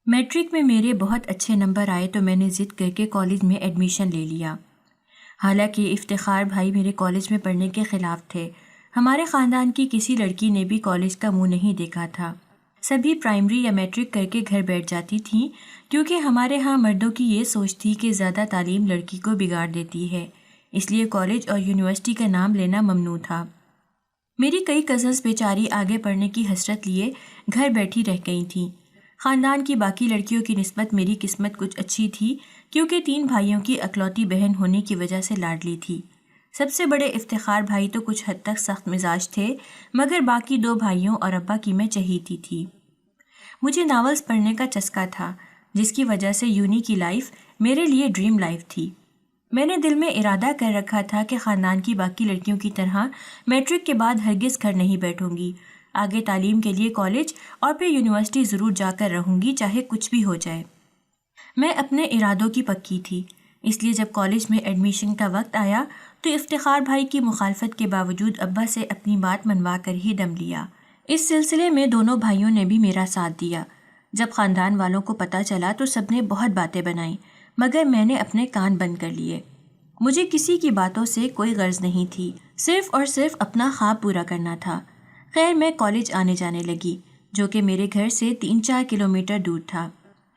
Matric میں میرے بہت اچھے نمبر آئے تو میں نے ضد کر کے کالج میں ایڈمیشن لے لیا۔ حالانکہ افتخار بھائی میرے کالج میں پڑھنے کے خلاف تھے۔ ہمارے خاندان کی کسی لڑکی نے بھی کالج کا منہ نہیں دیکھا تھا۔ سبھی پرائمری یا میٹرک کر کے گھر بیٹھ جاتی تھیں، کیونکہ ہمارے ہاں مردوں کی یہ سوچ تھی کہ زیادہ تعلیم لڑکی کو بگاڑ دیتی ہے، اس لیے کالج اور یونیورسٹی کا نام لینا ممنوع تھا۔ میری کئی کزنس بیچاری آگے پڑھنے کی حسرت لیے گھر بیٹھی رہ گئی تھیں۔ خاندان کی باقی لڑکیوں کی نسبت میری قسمت کچھ اچھی تھی، کیونکہ 3 بھائیوں کی اکلوتی بہن ہونے کی وجہ سے لاڈلی تھی۔ سب سے بڑے افتخار بھائی تو کچھ حد تک سخت مزاج تھے، مگر باقی 2 بھائیوں اور ابا کی میں چہیتی تھی۔ مجھے ناولز پڑھنے کا چسکا تھا، جس کی وجہ سے یونی کی لائف میرے لیے ڈریم لائف تھی۔ میں نے دل میں ارادہ کر رکھا تھا کہ خاندان کی باقی لڑکیوں کی طرح میٹرک کے بعد ہرگز گھر نہیں بیٹھوں گی، آگے تعلیم کے لیے کالج اور پھر یونیورسٹی ضرور جا کر رہوں گی، چاہے کچھ بھی ہو جائے۔ میں اپنے ارادوں کی پکی تھی، اس لیے جب کالج میں ایڈمیشن کا وقت آیا تو افتخار بھائی کی مخالفت کے باوجود ابا سے اپنی بات منوا کر ہی دم لیا۔ اس سلسلے میں دونوں بھائیوں نے بھی میرا ساتھ دیا۔ جب خاندان والوں کو پتہ چلا تو سب نے بہت باتیں بنائیں، مگر میں نے اپنے کان بند کر لیے۔ مجھے کسی کی باتوں سے کوئی غرض نہیں تھی، صرف اور صرف اپنا خواب پورا کرنا تھا۔ خیر میں کالج آنے جانے لگی، جو کہ میرے گھر سے 3-4 کلومیٹر دور تھا۔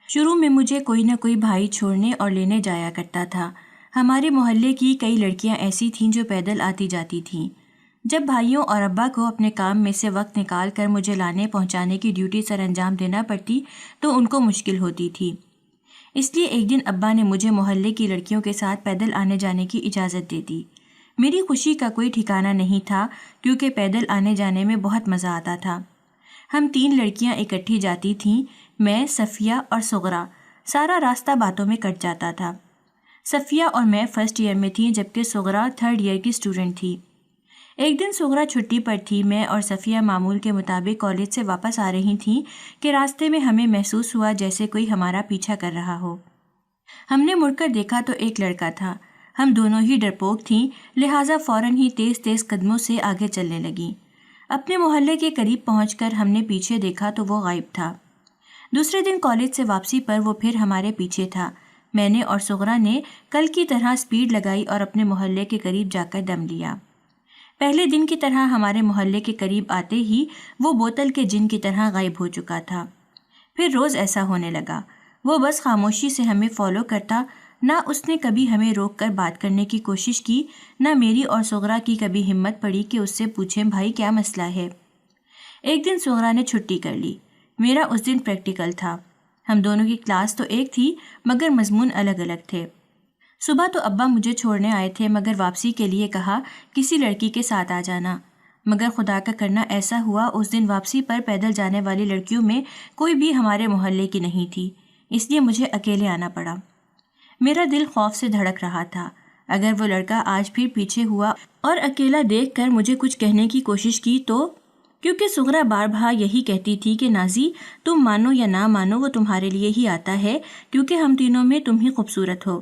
شروع میں مجھے کوئی نہ کوئی بھائی چھوڑنے اور لینے جایا کرتا تھا۔ ہمارے محلے کی کئی لڑکیاں ایسی تھیں جو پیدل آتی جاتی تھیں۔ جب بھائیوں اور ابا کو اپنے کام میں سے وقت نکال کر مجھے لانے پہنچانے کی ڈیوٹی سر انجام دینا پڑتی تو ان کو مشکل ہوتی تھی۔ اس لیے ایک دن ابا نے مجھے محلے کی لڑکیوں کے ساتھ پیدل آنے جانے کی اجازت دے دی۔ میری خوشی کا کوئی ٹھکانہ نہیں تھا، کیونکہ پیدل آنے جانے میں بہت مزہ آتا تھا۔ ہم 3 لڑکیاں اکٹھی جاتی تھیں، میں، صفیہ اور صغریٰ۔ سارا راستہ باتوں میں کٹ جاتا تھا۔ صفیہ اور میں فرسٹ ایئر میں تھیں، جبکہ صغریٰ 3rd ایئر کی اسٹوڈنٹ تھی۔ ایک دن صغریٰ چھٹی پر تھی، میں اور صفیہ معمول کے مطابق کالج سے واپس آ رہی تھیں کہ راستے میں ہمیں محسوس ہوا جیسے کوئی ہمارا پیچھا کر رہا ہو۔ ہم نے مڑ کر دیکھا تو ایک لڑکا تھا۔ ہم دونوں ہی ڈرپوک تھیں، لہٰذا فوراً ہی تیز تیز قدموں سے آگے چلنے لگیں۔ اپنے محلے کے قریب پہنچ کر ہم نے پیچھے دیکھا تو وہ غائب تھا۔ دوسرے دن کالج سے واپسی پر وہ پھر ہمارے پیچھے تھا۔ میں نے اور صغریٰ نے کل کی طرح سپیڈ لگائی اور اپنے محلے کے قریب جا کر دم لیا۔ پہلے دن کی طرح ہمارے محلے کے قریب آتے ہی وہ بوتل کے جن کی طرح غائب ہو چکا تھا۔ پھر روز ایسا ہونے لگا۔ وہ بس خاموشی سے ہمیں فالو کرتا، نہ اس نے کبھی ہمیں روک کر بات کرنے کی کوشش کی، نہ میری اور صغریٰ کی کبھی ہمت پڑی کہ اس سے پوچھیں بھائی کیا مسئلہ ہے۔ ایک دن صغریٰ نے چھٹی کر لی۔ میرا اس دن پریکٹیکل تھا۔ ہم دونوں کی کلاس تو ایک تھی، مگر مضمون الگ الگ تھے۔ صبح تو ابا مجھے چھوڑنے آئے تھے، مگر واپسی کے لیے کہا کسی لڑکی کے ساتھ آ جانا، مگر خدا کا کرنا ایسا ہوا اس دن واپسی پر پیدل جانے والی لڑکیوں میں کوئی بھی ہمارے محلے کی نہیں تھی، اس لیے مجھے اکیلے آنا پڑا۔ میرا دل خوف سے دھڑک رہا تھا۔ اگر وہ لڑکا آج پھر پیچھے ہوا اور اکیلا دیکھ کر مجھے کچھ کہنے کی کوشش کی تو، کیونکہ صغریٰ بار بار یہی کہتی تھی کہ نازی تم مانو یا نہ مانو وہ تمہارے لیے ہی آتا ہے، کیونکہ ہم تینوں میں تم ہی خوبصورت ہو۔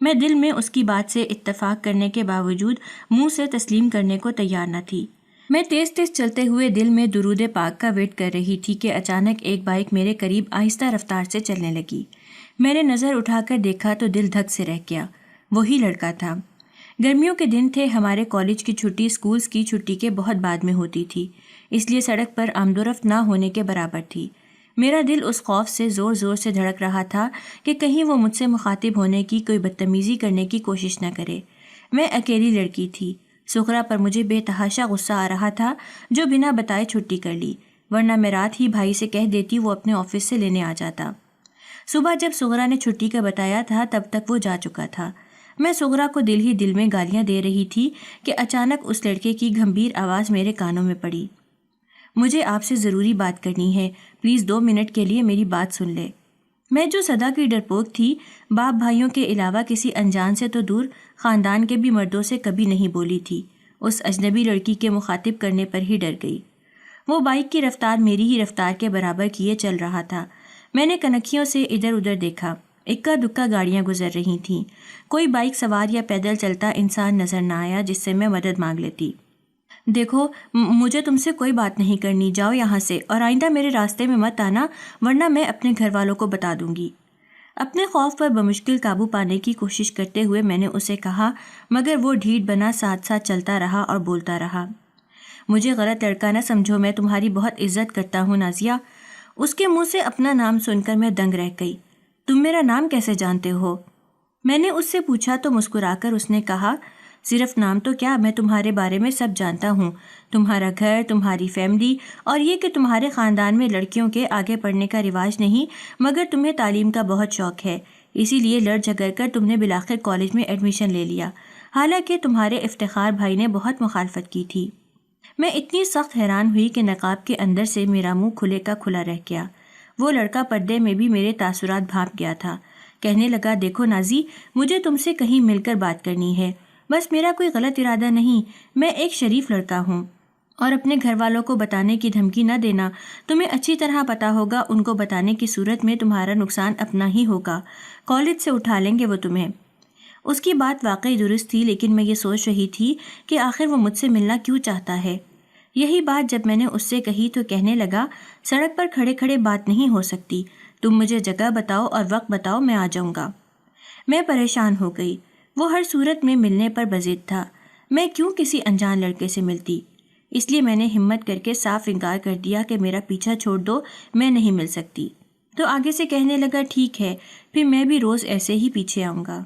میں دل میں اس کی بات سے اتفاق کرنے کے باوجود منہ سے تسلیم کرنے کو تیار نہ تھی۔ میں تیز تیز چلتے ہوئے دل میں درود پاک کا ویٹ کر رہی تھی کہ اچانک ایک بائک میرے قریب آہستہ رفتار سے چلنے لگی۔ میں نے نظر اٹھا کر دیکھا تو دل دھک سے رہ گیا۔ وہی لڑکا تھا۔ گرمیوں کے دن تھے، ہمارے کالج کی چھٹی اسکولز کی چھٹی کے بہت بعد میں ہوتی تھی، اس لیے سڑک پر آمد و رفت نہ ہونے کے برابر تھی۔ میرا دل اس خوف سے زور زور سے دھڑک رہا تھا کہ کہیں وہ مجھ سے مخاطب ہونے کی کوئی بدتمیزی کرنے کی کوشش نہ کرے۔ میں اکیلی لڑکی تھی۔ صغریٰ پر مجھے بے تحاشا غصہ آ رہا تھا، جو بنا بتائے چھٹی کر لی، ورنہ میں رات ہی بھائی سے کہہ دیتی وہ اپنے آفس سے لینے آ جاتا۔ صبح جب صغریٰ نے چھٹی کا بتایا تھا تب تک وہ جا چکا تھا۔ میں صغریٰ کو دل ہی دل میں گالیاں دے رہی تھی کہ اچانک اس لڑکے کی گھمبیر آواز میرے کانوں میں پڑی۔ مجھے آپ سے ضروری بات کرنی ہے، پلیز 2 منٹ کے لیے میری بات سن لے۔ میں جو سدا کی ڈرپوک تھی، باپ بھائیوں کے علاوہ کسی انجان سے تو دور خاندان کے بھی مردوں سے کبھی نہیں بولی تھی، اس اجنبی لڑکی کے مخاطب کرنے پر ہی ڈر گئی۔ وہ بائک کی رفتار میری ہی رفتار کے برابر کیے چل رہا تھا۔ میں نے کنکھیوں سے ادھر ادھر دیکھا، اکا دکا گاڑیاں گزر رہی تھیں، کوئی بائک سوار یا پیدل چلتا انسان نظر نہ آیا جس سے میں مدد مانگ لیتی۔ دیکھو مجھے تم سے کوئی بات نہیں کرنی، جاؤ یہاں سے، اور آئندہ میرے راستے میں مت آنا ورنہ میں اپنے گھر والوں کو بتا دوں گی۔ اپنے خوف پر بمشکل قابو پانے کی کوشش کرتے ہوئے میں نے اسے کہا، مگر وہ ڈھیٹ بنا ساتھ ساتھ چلتا رہا اور بولتا رہا۔ مجھے غلط لڑکا نہ سمجھو، میں تمہاری بہت عزت کرتا ہوں نازیہ۔ اس کے منہ سے اپنا نام سن کر میں دنگ رہ گئی۔ تم میرا نام کیسے جانتے ہو؟ میں نے اس سے پوچھا تو مسکرا کر اس نے کہا، صرف نام تو کیا، میں تمہارے بارے میں سب جانتا ہوں، تمہارا گھر، تمہاری فیملی، اور یہ کہ تمہارے خاندان میں لڑکیوں کے آگے پڑھنے کا رواج نہیں، مگر تمہیں تعلیم کا بہت شوق ہے، اسی لیے لڑ جھگڑ کر تم نے بالآخر کالج میں ایڈمیشن لے لیا، حالانکہ تمہارے افتخار بھائی نے بہت مخالفت کی تھی۔ میں اتنی سخت حیران ہوئی کہ نقاب کے اندر سے میرا منہ کھلے کا کھلا رہ گیا۔ وہ لڑکا پردے میں بھی میرے تاثرات بھانپ گیا تھا۔ کہنے لگا، دیکھو نازی، مجھے تم سے کہیں مل کر بات کرنی ہے، بس میرا کوئی غلط ارادہ نہیں، میں ایک شریف لڑکا ہوں، اور اپنے گھر والوں کو بتانے کی دھمکی نہ دینا، تمہیں اچھی طرح پتا ہوگا ان کو بتانے کی صورت میں تمہارا نقصان اپنا ہی ہوگا، کالج سے اٹھا لیں گے وہ تمہیں۔ اس کی بات واقعی درست تھی، لیکن میں یہ سوچ رہی تھی کہ آخر وہ مجھ سے ملنا کیوں چاہتا ہے۔ یہی بات جب میں نے اس سے کہی تو کہنے لگا، سڑک پر کھڑے کھڑے بات نہیں ہو سکتی، تم مجھے جگہ بتاؤ اور وقت بتاؤ، میں آ جاؤں گا۔ میں پریشان ہو گئی، وہ ہر صورت میں ملنے پر بضد تھا، میں کیوں کسی انجان لڑکے سے ملتی؟ اس لیے میں نے ہمت کر کے صاف انکار کر دیا کہ میرا پیچھا چھوڑ دو، میں نہیں مل سکتی۔ تو آگے سے کہنے لگا، ٹھیک ہے، پھر میں بھی روز ایسے ہی پیچھے آؤں گا۔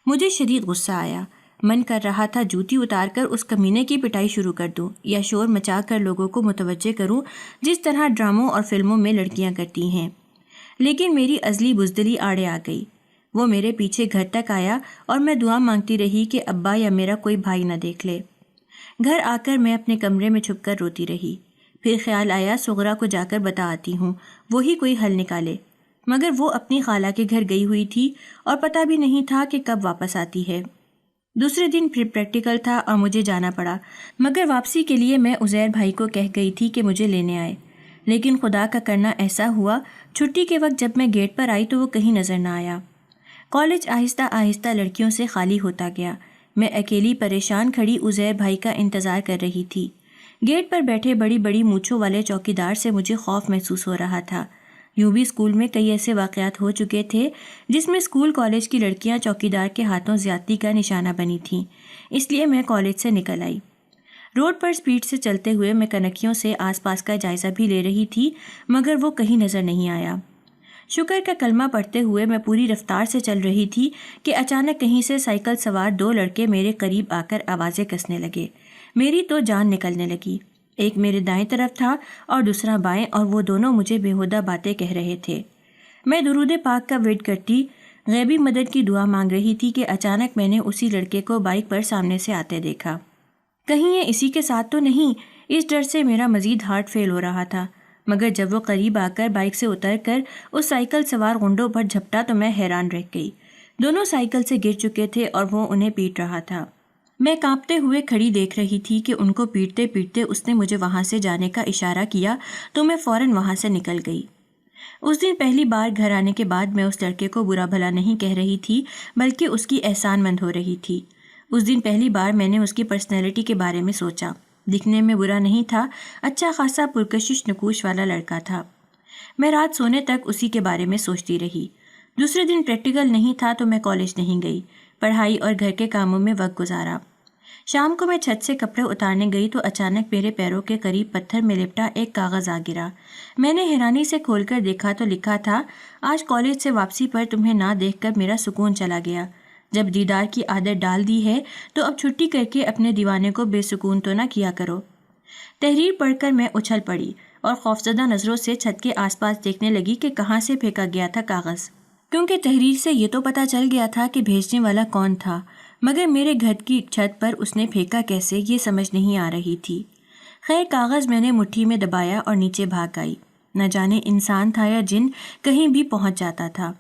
مجھے شدید غصہ آیا، من کر رہا تھا جوتی اتار کر اس کمینے کی پٹائی شروع کر دوں یا شور مچا کر لوگوں کو متوجہ کروں جس طرح ڈراموں اور فلموں میں لڑکیاں کرتی ہیں، لیکن میری ازلی بزدلی آڑے آ گئی۔ وہ میرے پیچھے گھر تک آیا اور میں دعا مانگتی رہی کہ ابا یا میرا کوئی بھائی نہ دیکھ لے۔ گھر آ کر میں اپنے کمرے میں چھپ کر روتی رہی، پھر خیال آیا سغرا کو جا کر بتا آتی ہوں، وہی کوئی حل نکالے، مگر وہ اپنی خالہ کے گھر گئی ہوئی تھی اور پتہ بھی نہیں تھا کہ کب واپس آتی ہے۔ دوسرے دن پھر پریکٹیکل تھا اور مجھے جانا پڑا، مگر واپسی کے لیے میں عزیر بھائی کو کہہ گئی تھی کہ مجھے لینے آئے، لیکن خدا کا کرنا ایسا ہوا، چھٹی کے وقت جب میں گیٹ پر آئی تو وہ کہیں نظر نہ آیا۔ کالج آہستہ آہستہ لڑکیوں سے خالی ہوتا گیا، میں اکیلی پریشان کھڑی عزیر بھائی کا انتظار کر رہی تھی۔ گیٹ پر بیٹھے بڑی بڑی مونچھوں والے چوکیدار سے مجھے خوف محسوس ہو رہا تھا۔ یوں بھی اسکول میں کئی ایسے واقعات ہو چکے تھے جس میں اسکول کالج کی لڑکیاں چوکیدار کے ہاتھوں زیادتی کا نشانہ بنی تھیں، اس لیے میں کالج سے نکل آئی۔ روڈ پر سپیڈ سے چلتے ہوئے میں کنکھیوں سے آس پاس کا جائزہ بھی لے رہی تھی، مگر وہ کہیں نظر نہیں آیا۔ شکر کا کلمہ پڑھتے ہوئے میں پوری رفتار سے چل رہی تھی کہ اچانک کہیں سے سائیکل سوار دو لڑکے میرے قریب آ کر آوازیں کسنے لگے۔ میری تو جان نکلنے لگی۔ ایک میرے دائیں طرف تھا اور دوسرا بائیں، اور وہ دونوں مجھے بیہودہ باتیں کہہ رہے تھے۔ میں درود پاک کا ورد کرتی غیبی مدد کی دعا مانگ رہی تھی کہ اچانک میں نے اسی لڑکے کو بائک پر سامنے سے آتے دیکھا۔ کہیں یہ اسی کے ساتھ تو نہیں، اس ڈر سے میرا مزید ہارٹ فیل ہو رہا تھا، مگر جب وہ قریب آ کر بائک سے اتر کر اس سائیکل سوار غنڈوں پر جھپٹا تو میں حیران رہ گئی۔ دونوں سائیکل سے گر چکے تھے اور وہ انہیں پیٹ رہا تھا۔ میں کانپتے ہوئے کھڑی دیکھ رہی تھی کہ ان کو پیٹتے پیٹتے اس نے مجھے وہاں سے جانے کا اشارہ کیا تو میں فوراً وہاں سے نکل گئی۔ اس دن پہلی بار گھر آنے کے بعد میں اس لڑکے کو برا بھلا نہیں کہہ رہی تھی، بلکہ اس کی احسان مند ہو رہی تھی۔ اس دن پہلی بار میں نے اس کی پرسنالٹی کے بارے میں سوچا۔ دکھنے میں برا نہیں تھا، اچھا خاصا پرکشش نکوش والا لڑکا تھا۔ میں رات سونے تک اسی کے بارے میں سوچتی رہی۔ دوسرے دن پریکٹیکل نہیں تھا تو میں کالج نہیں گئی، پڑھائی اور گھر کے کاموں میں وقت گزارا۔ شام کو میں چھت سے کپڑے اتارنے گئی تو اچانک میرے پیروں کے قریب پتھر میں لپٹا ایک کاغذ آ گرا۔ میں نے حیرانی سے کھول کر دیکھا تو لکھا تھا، آج کالج سے واپسی پر تمہیں نہ دیکھ کر میرا سکون چلا گیا۔ جب دیدار کی عادت ڈال دی ہے تو اب چھٹی کر کے اپنے دیوانے کو بے سکون تو نہ کیا کرو۔ تحریر پڑھ کر میں اچھل پڑی اور خوفزدہ نظروں سے چھت کے آس پاس دیکھنے لگی کہ کہاں سے پھینکا گیا تھا کاغذ، کیونکہ تحریر سے یہ تو پتہ چل گیا تھا کہ بھیجنے والا کون تھا، مگر میرے گھر کی چھت پر اس نے پھینکا کیسے یہ سمجھ نہیں آ رہی تھی۔ خیر کاغذ میں نے مٹھی میں دبایا اور نیچے بھاگ آئی۔ نہ جانے انسان تھا یا جن، کہیں بھی پہنچ جاتا تھا۔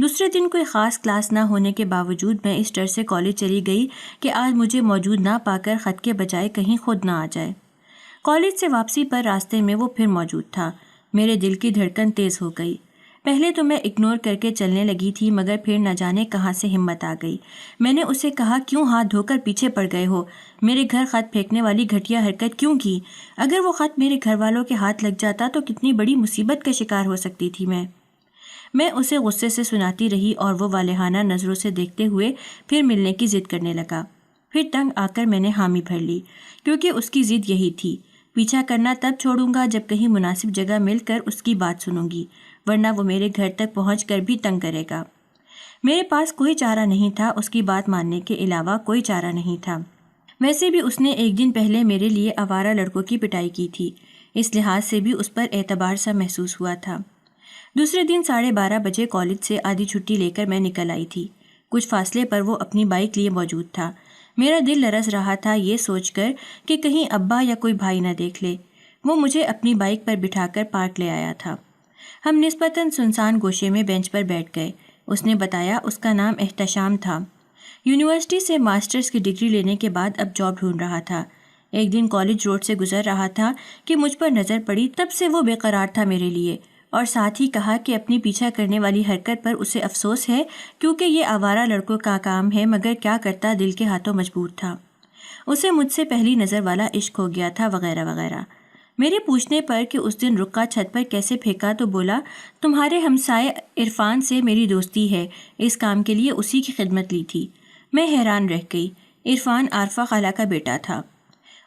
دوسرے دن کوئی خاص کلاس نہ ہونے کے باوجود میں اس ڈر سے کالج چلی گئی کہ آج مجھے موجود نہ پا کر خط کے بجائے کہیں خود نہ آ جائے۔ کالج سے واپسی پر راستے میں وہ پھر موجود تھا۔ میرے دل کی دھڑکن تیز ہو گئی۔ پہلے تو میں اگنور کر کے چلنے لگی تھی، مگر پھر نہ جانے کہاں سے ہمت آ گئی۔ میں نے اسے کہا، کیوں ہاتھ دھو کر پیچھے پڑ گئے ہو؟ میرے گھر خط پھینکنے والی گھٹیا حرکت کیوں کی؟ اگر وہ خط میرے گھر والوں کے ہاتھ لگ جاتا تو کتنی بڑی مصیبت کا شکار ہو سکتی تھی میں اسے غصے سے سناتی رہی اور وہ والہانہ نظروں سے دیکھتے ہوئے پھر ملنے کی ضد کرنے لگا۔ پھر تنگ آ کر میں نے حامی بھر لی، کیونکہ اس کی ضد یہی تھی، پیچھا کرنا تب چھوڑوں گا جب کہیں مناسب جگہ مل کر اس کی بات سنوں گی، ورنہ وہ میرے گھر تک پہنچ کر بھی تنگ کرے گا۔ میرے پاس کوئی چارہ نہیں تھا، اس کی بات ماننے کے علاوہ کوئی چارہ نہیں تھا۔ ویسے بھی اس نے ایک دن پہلے میرے لیے آوارہ لڑکوں کی پٹائی کی تھی، اس لحاظ سے بھی اس پر اعتبار سا محسوس ہوا تھا۔ دوسرے دن 12:30 بجے کالج سے آدھی چھٹی لے کر میں نکل آئی تھی۔ کچھ فاصلے پر وہ اپنی بائک لیے موجود تھا۔ میرا دل لرز رہا تھا یہ سوچ کر کہ کہیں ابا یا کوئی بھائی نہ دیکھ لے۔ وہ مجھے اپنی بائک پر بٹھا کر پارک لے آیا تھا۔ ہم نسبتاً سنسان گوشے میں بینچ پر بیٹھ گئے۔ اس نے بتایا اس کا نام احتشام تھا، یونیورسٹی سے ماسٹرز کی ڈگری لینے کے بعد اب جاب ڈھونڈ رہا تھا۔ ایک دن کالج روڈ سے گزر رہا تھا کہ مجھ پر نظر پڑی، تب سے وہ بے قرار تھا میرے لیے، اور ساتھ ہی کہا کہ اپنی پیچھا کرنے والی حرکت پر اسے افسوس ہے کیونکہ یہ آوارہ لڑکوں کا کام ہے، مگر کیا کرتا، دل کے ہاتھوں مجبور تھا۔ اسے مجھ سے پہلی نظر والا عشق ہو گیا تھا، وغیرہ وغیرہ۔ میرے پوچھنے پر کہ اس دن رکا چھت پر کیسے پھینکا تو بولا، تمہارے ہمسائے عرفان سے میری دوستی ہے، اس کام کے لیے اسی کی خدمت لی تھی۔ میں حیران رہ گئی۔ عرفان عارفہ خالہ کا بیٹا تھا۔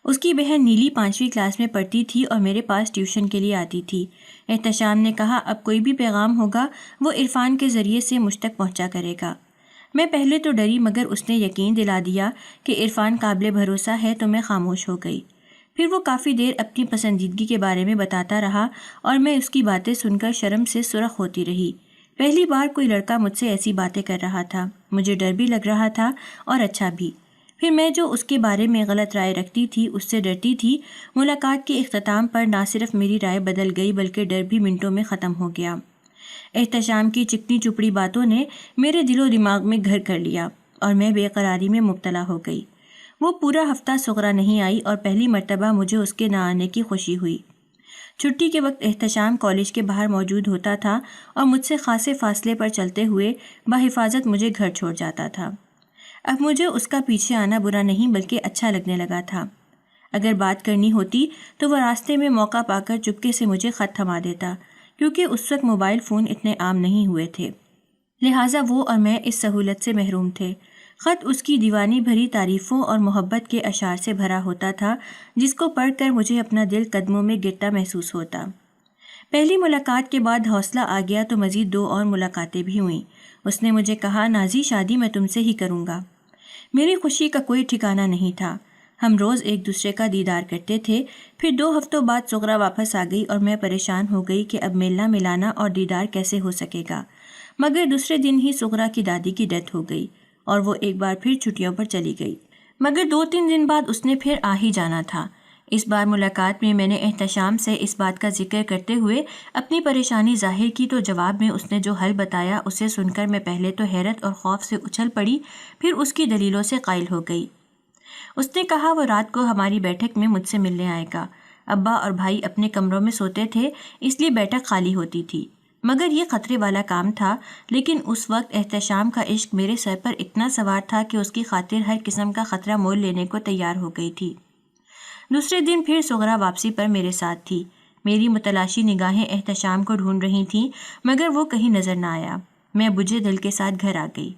اس کی بہن نیلی 5ویں کلاس میں پڑھتی تھی اور میرے پاس ٹیوشن کے لیے آتی تھی۔ احتشام نے کہا اب کوئی بھی پیغام ہوگا وہ عرفان کے ذریعے سے مجھ تک پہنچا کرے گا۔ میں پہلے تو ڈری، مگر اس نے یقین دلا دیا کہ عرفان قابل بھروسہ ہے تو میں خاموش ہو گئی۔ پھر وہ کافی دیر اپنی پسندیدگی کے بارے میں بتاتا رہا اور میں اس کی باتیں سن کر شرم سے سرخ ہوتی رہی۔ پہلی بار کوئی لڑکا مجھ سے ایسی باتیں کر رہا تھا، مجھے ڈر بھی لگ رہا تھا اور اچھا بھی۔ پھر میں جو اس کے بارے میں غلط رائے رکھتی تھی اس سے ڈرتی تھی۔ ملاقات کے اختتام پر نہ صرف میری رائے بدل گئی بلکہ ڈر بھی منٹوں میں ختم ہو گیا۔ احتشام کی چکنی چپڑی باتوں نے میرے دل و دماغ میں گھر کر لیا اور میں بے قراری میں مبتلا ہو گئی۔ وہ پورا ہفتہ سغرا نہیں آئی اور پہلی مرتبہ مجھے اس کے نہ آنے کی خوشی ہوئی۔ چھٹی کے وقت احتشام کالج کے باہر موجود ہوتا تھا اور مجھ سے خاصے فاصلے پر چلتے ہوئے بحفاظت مجھے گھر چھوڑ جاتا تھا۔ اب مجھے اس کا پیچھے آنا برا نہیں بلکہ اچھا لگنے لگا تھا۔ اگر بات کرنی ہوتی تو وہ راستے میں موقع پا کر چپکے سے مجھے خط تھما دیتا، کیونکہ اس وقت موبائل فون اتنے عام نہیں ہوئے تھے، لہٰذا وہ اور میں اس سہولت سے محروم تھے۔ خط اس کی دیوانی بھری تعریفوں اور محبت کے اشعار سے بھرا ہوتا تھا، جس کو پڑھ کر مجھے اپنا دل قدموں میں گرتا محسوس ہوتا۔ پہلی ملاقات کے بعد حوصلہ آ گیا تو مزید 2 اور ملاقاتیں بھی ہوئیں۔ اس نے مجھے کہا، نازی شادی میں تم سے ہی کروں گا۔ میری خوشی کا کوئی ٹھکانہ نہیں تھا۔ ہم روز ایک دوسرے کا دیدار کرتے تھے۔ پھر 2 ہفتوں بعد سغرا واپس آ گئی اور میں پریشان ہو گئی کہ اب ملنا ملانا اور دیدار کیسے ہو سکے گا، مگر دوسرے دن ہی سغرا کی دادی کی ڈیتھ ہو گئی اور وہ ایک بار پھر چھٹیوں پر چلی گئی، مگر 2-3 دن بعد اس نے پھر آ ہی جانا تھا۔ اس بار ملاقات میں نے احتشام سے اس بات کا ذکر کرتے ہوئے اپنی پریشانی ظاہر کی تو جواب میں اس نے جو حل بتایا اسے سن کر میں پہلے تو حیرت اور خوف سے اچھل پڑی، پھر اس کی دلیلوں سے قائل ہو گئی۔ اس نے کہا وہ رات کو ہماری بیٹھک میں مجھ سے ملنے آئے گا۔ ابا اور بھائی اپنے کمروں میں سوتے تھے، اس لیے بیٹھک خالی ہوتی تھی، مگر یہ خطرے والا کام تھا۔ لیکن اس وقت احتشام کا عشق میرے سر پر اتنا سوار تھا کہ اس کی خاطر ہر قسم کا خطرہ مول لینے کو تیار ہو گئی تھی۔ دوسرے دن پھر سغرا واپسی پر میرے ساتھ تھی۔ میری متلاشی نگاہیں احتشام کو ڈھونڈ رہی تھیں، مگر وہ کہیں نظر نہ آیا۔ میں بجھے دل کے ساتھ گھر آ گئی۔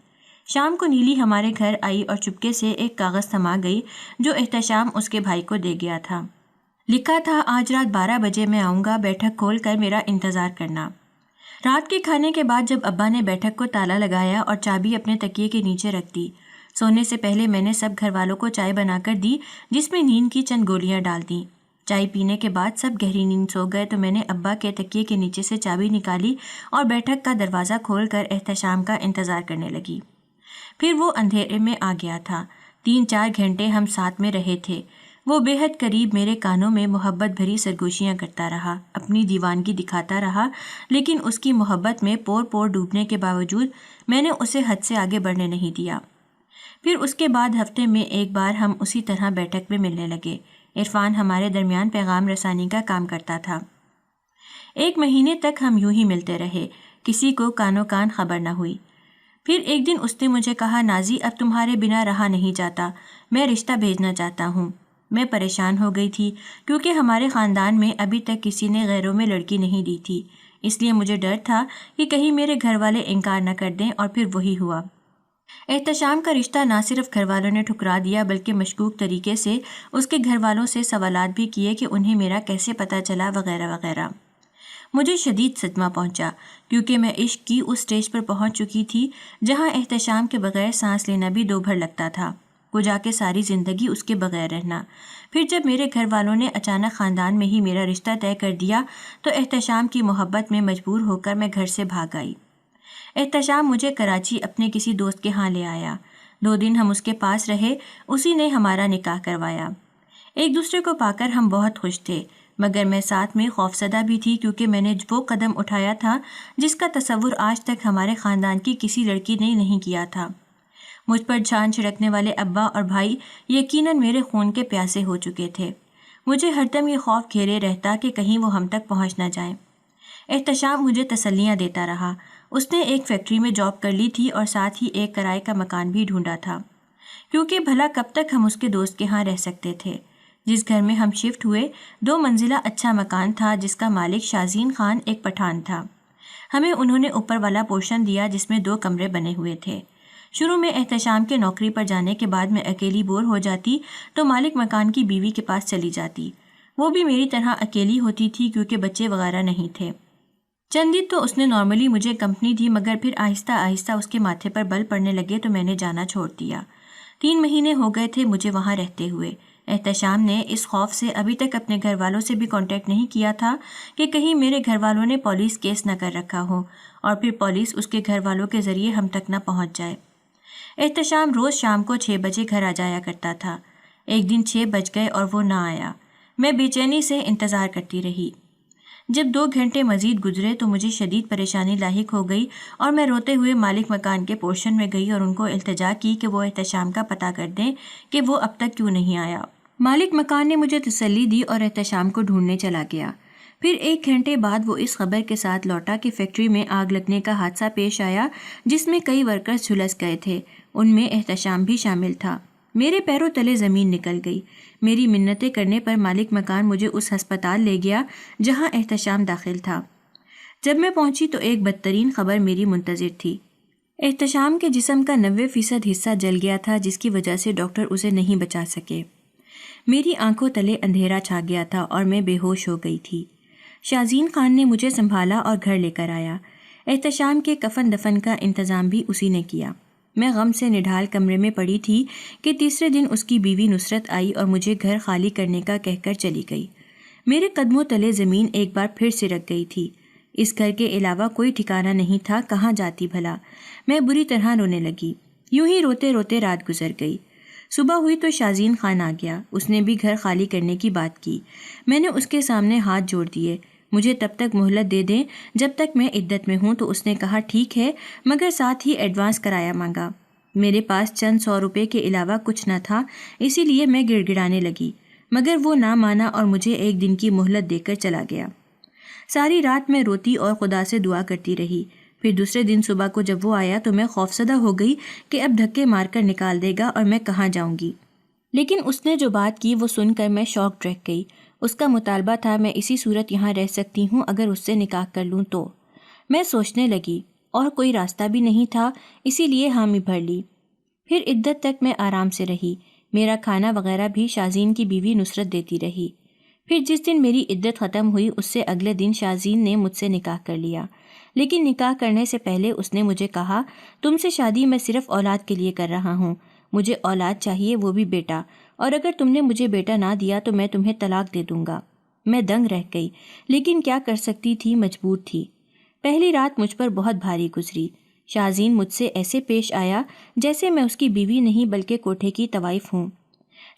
شام کو نیلی ہمارے گھر آئی اور چپکے سے ایک کاغذ تھما گئی جو احتشام اس کے بھائی کو دے گیا تھا۔ لکھا تھا، آج رات 12 بجے میں آؤں گا، بیٹھک کھول کر میرا انتظار کرنا۔ رات کے کھانے کے بعد جب ابا نے بیٹھک کو تالا لگایا اور چابی اپنے تکیے کے نیچے رکھ دی، سونے سے پہلے میں نے سب گھر والوں کو چائے بنا کر دی جس میں نیند کی چند گولیاں ڈال دیں۔ چائے پینے کے بعد سب گہری نیند سو گئے تو میں نے ابا کے تکیے کے نیچے سے چابی نکالی اور بیٹھک کا دروازہ کھول کر احتشام کا انتظار کرنے لگی۔ پھر وہ اندھیرے میں آ گیا تھا۔ 3-4 گھنٹے ہم ساتھ میں رہے تھے۔ وہ بے حد قریب میرے کانوں میں محبت بھری سرگوشیاں کرتا رہا، اپنی دیوانگی دکھاتا رہا، لیکن اس کی محبت میں پور پور ڈوبنے کے باوجود میں نے اسے حد سے آگے بڑھنے نہیں دیا۔ پھر اس کے بعد ہفتے میں ایک بار ہم اسی طرح بیٹھک میں ملنے لگے۔ عرفان ہمارے درمیان پیغام رسانی کا کام کرتا تھا۔ 1 مہینے تک ہم یوں ہی ملتے رہے، کسی کو کانوں کان خبر نہ ہوئی۔ پھر ایک دن اس نے مجھے کہا، نازی اب تمہارے بنا رہا نہیں جاتا، میں رشتہ بھیجنا چاہتا ہوں۔ میں پریشان ہو گئی تھی کیونکہ ہمارے خاندان میں ابھی تک کسی نے غیروں میں لڑکی نہیں دی تھی، اس لیے مجھے ڈر تھا کہ کہیں میرے گھر والے انکار نہ کر دیں، اور پھر وہی ہوا۔ احتشام کا رشتہ نہ صرف گھر والوں نے ٹھکرا دیا بلکہ مشکوک طریقے سے اس کے گھر والوں سے سوالات بھی کیے کہ انہیں میرا کیسے پتہ چلا وغیرہ وغیرہ۔ مجھے شدید صدمہ پہنچا کیونکہ میں عشق کی اس سٹیج پر پہنچ چکی تھی جہاں احتشام کے بغیر سانس لینا بھی دو بھر لگتا تھا، وہ جا کے ساری زندگی اس کے بغیر رہنا۔ پھر جب میرے گھر والوں نے اچانک خاندان میں ہی میرا رشتہ طے کر دیا تو احتشام کی محبت میں مجبور ہو کر میں گھر سے بھاگ آئی۔ احتشام مجھے کراچی اپنے کسی دوست کے ہاں لے آیا۔ 2 دن ہم اس کے پاس رہے، اسی نے ہمارا نکاح کروایا۔ ایک دوسرے کو پا کر ہم بہت خوش تھے، مگر میں ساتھ میں خوفزدہ بھی تھی کیونکہ میں نے وہ قدم اٹھایا تھا جس کا تصور آج تک ہمارے خاندان کی کسی لڑکی نے نہیں کیا تھا۔ مجھ پر جان چھڑکنے والے ابا اور بھائی یقیناً میرے خون کے پیاسے ہو چکے تھے۔ مجھے ہر دم یہ خوف گھیرے رہتا کہ کہیں وہ ہم تک پہنچ نہ جائیں۔ احتشام مجھے تسلیاں دیتا رہا۔ اس نے ایک فیکٹری میں جاب کر لی تھی اور ساتھ ہی ایک کرائے کا مکان بھی ڈھونڈا تھا، کیونکہ بھلا کب تک ہم اس کے دوست کے ہاں رہ سکتے تھے۔ جس گھر میں ہم شفٹ ہوئے 2 منزلہ اچھا مکان تھا جس کا مالک شازین خان ایک پٹھان تھا۔ ہمیں انہوں نے اوپر والا پورشن دیا جس میں 2 کمرے بنے ہوئے تھے۔ شروع میں احتشام کے نوکری پر جانے کے بعد میں اکیلی بور ہو جاتی تو مالک مکان کی بیوی کے پاس چلی جاتی، وہ بھی میری طرح اکیلی ہوتی تھی کیونکہ بچے وغیرہ نہیں تھے۔ چند دن تو اس نے نارملی مجھے کمپنی دی، مگر پھر آہستہ آہستہ اس کے ماتھے پر بل پڑنے لگے تو میں نے جانا چھوڑ دیا۔ 3 مہینے ہو گئے تھے مجھے وہاں رہتے ہوئے۔ احتشام نے اس خوف سے ابھی تک اپنے گھر والوں سے بھی کانٹیکٹ نہیں کیا تھا کہ کہیں میرے گھر والوں نے پولیس کیس نہ کر رکھا ہو اور پھر پولیس اس کے گھر والوں کے ذریعے ہم تک نہ پہنچ جائے۔ احتشام روز شام کو 6 بجے گھر آ جایا کرتا تھا۔ ایک دن 6 بج گئے اور وہ نہ آیا۔ میں بے چینی سے انتظار کرتی رہی۔ جب 2 گھنٹے مزید گزرے تو مجھے شدید پریشانی لاحق ہو گئی اور میں روتے ہوئے مالک مکان کے پورشن میں گئی اور ان کو التجا کی کہ وہ احتشام کا پتہ کر دیں کہ وہ اب تک کیوں نہیں آیا۔ مالک مکان نے مجھے تسلی دی اور احتشام کو ڈھونڈنے چلا گیا۔ پھر 1 گھنٹے بعد وہ اس خبر کے ساتھ لوٹا کہ فیکٹری میں آگ لگنے کا حادثہ پیش آیا جس میں کئی ورکرز جھلس گئے تھے، ان میں احتشام بھی شامل تھا۔ میرے پیروں تلے زمین نکل گئی۔ میری منتیں کرنے پر مالک مکان مجھے اس ہسپتال لے گیا جہاں احتشام داخل تھا۔ جب میں پہنچی تو ایک بدترین خبر میری منتظر تھی۔ احتشام کے جسم کا 90% حصہ جل گیا تھا جس کی وجہ سے ڈاکٹر اسے نہیں بچا سکے۔ میری آنکھوں تلے اندھیرا چھا گیا تھا اور میں بے ہوش ہو گئی تھی۔ شازین خان نے مجھے سنبھالا اور گھر لے کر آیا۔ احتشام کے کفن دفن کا انتظام بھی اسی نے کیا۔ میں غم سے نڈھال کمرے میں پڑی تھی کہ تیسرے دن اس کی بیوی نصرت آئی اور مجھے گھر خالی کرنے کا کہہ کر چلی گئی۔ میرے قدموں تلے زمین ایک بار پھر سرک گئی تھی۔ اس گھر کے علاوہ کوئی ٹھکانہ نہیں تھا، کہاں جاتی بھلا؟ میں بری طرح رونے لگی۔ یوں ہی روتے روتے رات گزر گئی۔ صبح ہوئی تو شازین خان آ گیا۔ اس نے بھی گھر خالی کرنے کی بات کی۔ میں نے اس کے سامنے ہاتھ جوڑ دیے۔ مجھے تب تک مہلت دے دیں جب تک میں عدت میں ہوں، تو اس نے کہا ٹھیک ہے، مگر ساتھ ہی ایڈوانس کرایہ مانگا۔ میرے پاس چند 100 روپے کے علاوہ کچھ نہ تھا، اسی لیے میں گڑ گڑانے لگی، مگر وہ نہ مانا اور مجھے 1 دن کی مہلت دے کر چلا گیا۔ ساری رات میں روتی اور خدا سے دعا کرتی رہی۔ پھر دوسرے دن صبح کو جب وہ آیا تو میں خوفزدہ ہو گئی کہ اب دھکے مار کر نکال دے گا اور میں کہاں جاؤں گی۔ لیکن اس نے جو بات کی وہ سن کر میں شاک رہ گئی۔ اس کا مطالبہ تھا میں اسی صورت یہاں رہ سکتی ہوں اگر اس سے نکاح کر لوں تو۔ میں سوچنے لگی اور کوئی راستہ بھی نہیں تھا، اسی لیے حامی بھر لی۔ پھر عدت تک میں آرام سے رہی۔ میرا کھانا وغیرہ بھی شازین کی بیوی نصرت دیتی رہی۔ پھر جس دن میری عدت ختم ہوئی اس سے اگلے دن شازین نے مجھ سے نکاح کر لیا، لیکن نکاح کرنے سے پہلے اس نے مجھے کہا تم سے شادی میں صرف اولاد کے لیے کر رہا ہوں، مجھے اولاد چاہیے، وہ بھی بیٹا، اور اگر تم نے مجھے بیٹا نہ دیا تو میں تمہیں طلاق دے دوں گا۔ میں دنگ رہ گئی، لیکن کیا کر سکتی تھی، مجبور تھی۔ پہلی رات مجھ پر بہت بھاری گزری۔ شازین مجھ سے ایسے پیش آیا جیسے میں اس کی بیوی نہیں بلکہ کوٹھے کی طوائف ہوں۔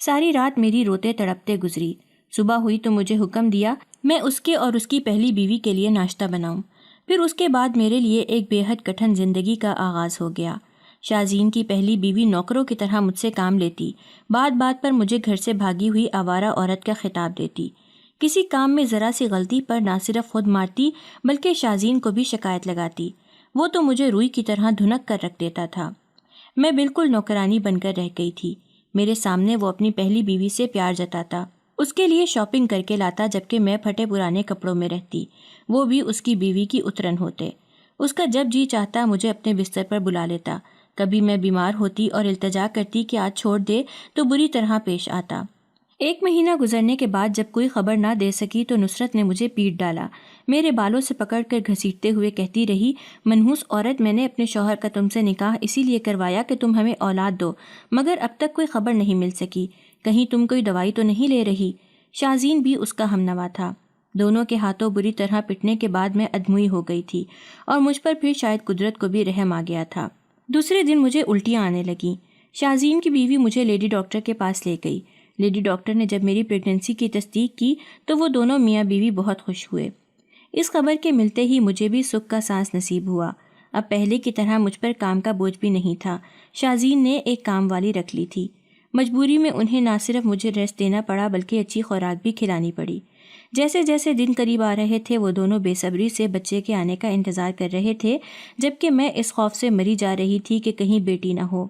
ساری رات میری روتے تڑپتے گزری۔ صبح ہوئی تو مجھے حکم دیا میں اس کے اور اس کی پہلی بیوی کے لیے ناشتہ بناؤں۔ پھر اس کے بعد میرے لیے ایک بے حد کٹھن زندگی کا آغاز ہو گیا۔ شازین کی پہلی بیوی نوکروں کی طرح مجھ سے کام لیتی، بات بات پر مجھے گھر سے بھاگی ہوئی آوارہ عورت کا خطاب دیتی، کسی کام میں ذرا سی غلطی پر نہ صرف خود مارتی بلکہ شازین کو بھی شکایت لگاتی۔ وہ تو مجھے روئی کی طرح دھنک کر رکھ دیتا تھا۔ میں بالکل نوکرانی بن کر رہ گئی تھی۔ میرے سامنے وہ اپنی پہلی بیوی سے پیار جتاتا، اس کے لیے شاپنگ کر کے لاتا، جبکہ میں پھٹے پرانے کپڑوں میں رہتی، وہ بھی اس کی بیوی کی اترن ہوتے۔ اس کا جب جی چاہتا مجھے اپنے بستر پر بلا لیتا۔ کبھی میں بیمار ہوتی اور التجا کرتی کہ آج چھوڑ دے تو بری طرح پیش آتا۔ 1 مہینہ گزرنے کے بعد جب کوئی خبر نہ دے سکی تو نصرت نے مجھے پیٹ ڈالا۔ میرے بالوں سے پکڑ کر گھسیٹتے ہوئے کہتی رہی، منحوس عورت، میں نے اپنے شوہر کا تم سے نکاح اسی لیے کروایا کہ تم ہمیں اولاد دو، مگر اب تک کوئی خبر نہیں مل سکی۔ کہیں تم کوئی دوائی تو نہیں لے رہی؟ شازین بھی اس کا ہمنوا تھا۔ دونوں کے ہاتھوں بری طرح پٹنے کے بعد میں ادموئی ہو گئی تھی اور مجھ پر پھر شاید قدرت کو بھی رحم آ گیا تھا۔ دوسرے دن مجھے الٹیاں آنے لگیں۔ شازین کی بیوی مجھے لیڈی ڈاکٹر کے پاس لے گئی۔ لیڈی ڈاکٹر نے جب میری پریگننسی کی تصدیق کی تو وہ دونوں میاں بیوی بہت خوش ہوئے۔ اس خبر کے ملتے ہی مجھے بھی سکھ کا سانس نصیب ہوا۔ اب پہلے کی طرح مجھ پر کام کا بوجھ بھی نہیں تھا۔ شازین نے ایک کام والی رکھ لی تھی۔ مجبوری میں انہیں نہ صرف مجھے ریسٹ دینا پڑا بلکہ اچھی خوراک بھی کھلانی پڑی۔ جیسے جیسے دن قریب آ رہے تھے وہ دونوں بے صبری سے بچے کے آنے کا انتظار کر رہے تھے، جبکہ میں اس خوف سے مری جا رہی تھی کہ کہیں بیٹی نہ ہو۔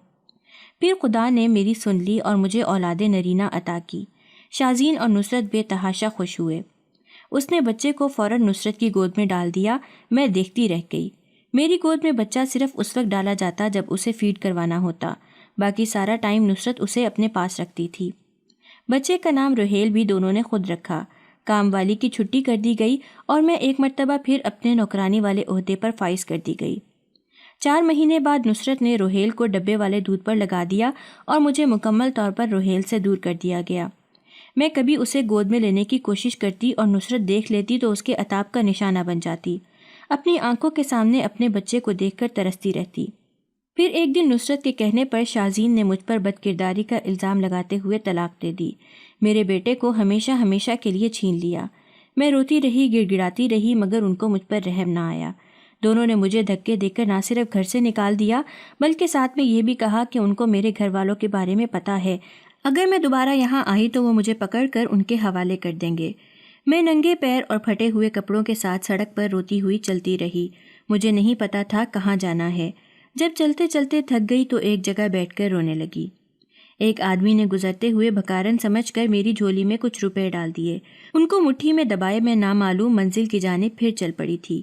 پھر خدا نے میری سن لی اور مجھے اولاد نرینہ عطا کی۔ شازین اور نصرت بے تحاشا خوش ہوئے۔ اس نے بچے کو فوراً نصرت کی گود میں ڈال دیا۔ میں دیکھتی رہ گئی۔ میری گود میں بچہ صرف اس وقت ڈالا جاتا جب اسے فیڈ کروانا ہوتا، باقی سارا ٹائم نصرت اسے اپنے پاس رکھتی تھی۔ بچے کا نام روہیل بھی دونوں نے خود رکھا۔ کام والی کی چھٹی کر دی گئی اور میں ایک مرتبہ پھر اپنے نوکرانی والے عہدے پر فائز کر دی گئی۔ 4 مہینے بعد نصرت نے روہیل کو ڈبے والے دودھ پر لگا دیا اور مجھے مکمل طور پر روہیل سے دور کر دیا گیا۔ میں کبھی اسے گود میں لینے کی کوشش کرتی اور نصرت دیکھ لیتی تو اس کے عتاب کا نشانہ بن جاتی۔ اپنی آنکھوں کے سامنے اپنے بچے کو دیکھ کر ترستی رہتی۔ پھر ایک دن نصرت کے کہنے پر شازین نے مجھ پر بد کرداری کا الزام لگاتے ہوئے طلاق دے دی۔ میرے بیٹے کو ہمیشہ ہمیشہ کے لیے چھین لیا۔ میں روتی رہی، گڑ گڑاتی رہی، مگر ان کو مجھ پر رحم نہ آیا۔ دونوں نے مجھے دھکے دے کر نہ صرف گھر سے نکال دیا بلکہ ساتھ میں یہ بھی کہا کہ ان کو میرے گھر والوں کے بارے میں پتہ ہے، اگر میں دوبارہ یہاں آئی تو وہ مجھے پکڑ کر ان کے حوالے کر دیں گے۔ میں ننگے پیر اور پھٹے ہوئے کپڑوں کے ساتھ سڑک پر روتی ہوئی چلتی رہی۔ مجھے نہیں پتا تھا کہاں جانا ہے۔ جب چلتے چلتے تھک گئی تو ایک جگہ بیٹھ کر رونے لگی۔ ایک آدمی نے گزرتے ہوئے بھکارن سمجھ کر میری جھولی میں کچھ روپے ڈال دیے۔ ان کو مٹھی میں دبائے میں نامعلوم منزل کی جانب پھر چل پڑی تھی۔